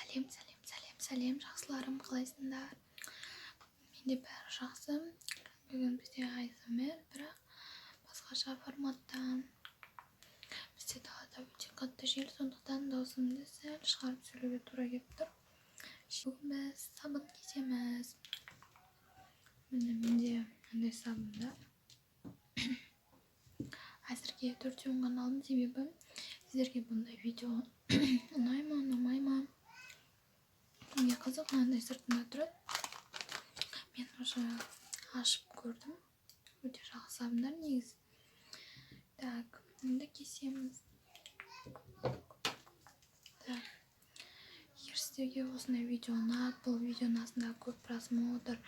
Сәлем, жақсыларым, қалайсыңдар? Менде бәрі жақсы. Бүгін бізде ASMR, бірақ басқаша форматтан. Бізде далада өте қатты жел, сондықтан даусымды сәл шығарып сөйлеуге тура келіп тұр. Бүгін біз сабын кесеміз. Менде мынандай сабында. Әзірге 4 ғана алдым, себебі сіздерге бұндай видео ұнаймы, ұнамаймы? Менге қызық, мынандай сыртында тұрады. Мен уже ашып көрдім. Өте жақсы сабындар негізі. Так, енді кесеміз. Так. Егер сіздерге осындай видео ұнап, бұл видеоның астында көп просмотр,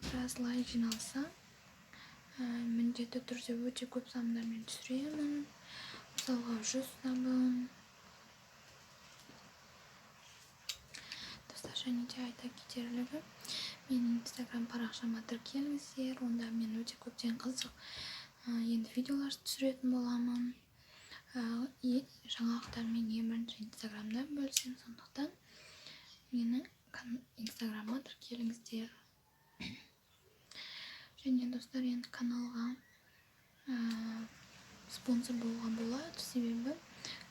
біраз лайк жиналса, міндетті түрде өте көп сабындармен түсіремін. Мысалға 100 сабын. Және де айта кетерлігі, менің инстаграм парақшама тіркеліңіздер, онда мен өте көптен қызық енді видеолар түсіретін боламын. Жаңалықтармен ең бірінші инстаграмда бөлісемін, сондықтан менің инстаграмға тіркеліңіздер. Және достар, енді каналға спонсор болуға болады, себебі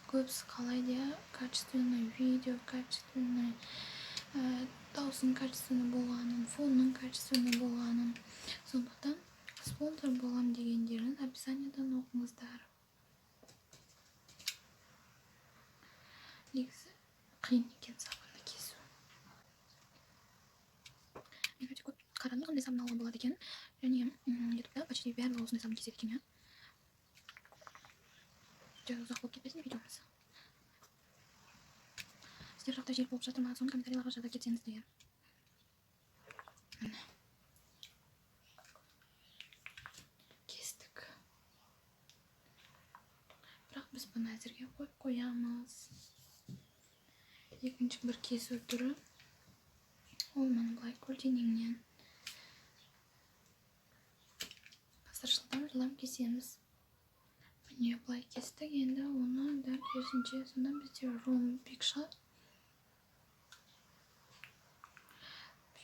көбісі қалайды, качественный видео, качественный даусын качественный болғанын, фонның качественный болғанын. Сондықтан спонсор болам дегендерін описаниедан оқыңыздар. Негізі қиын екен сабынды кесу. Мен өте көп қарадым, қандай сабын алуға болады екен. Және ютубта почти бәрі осындай сабын кеседі екен. Ұзақ болып кетпесін видеомыз. Сіздер жақта жел болып жатыр ма, соны комментарийларға жаза кетсеңіздер. Кестік. Бірақ біз бұны әзірге қойып қоямыз. Екінші бір кесу түрі. Ол мұны былай көлденеңнен. Жылдам кесеміз. Міне былай кестік, енді оны дәл керісінше, сонда бізде ромб бек шығады.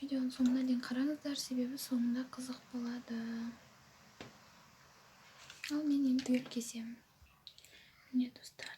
Видеоның соңына дейін қараңыздар, себебі соңында қызық болады. Ал мен енді түгел кесемін. Міне достар,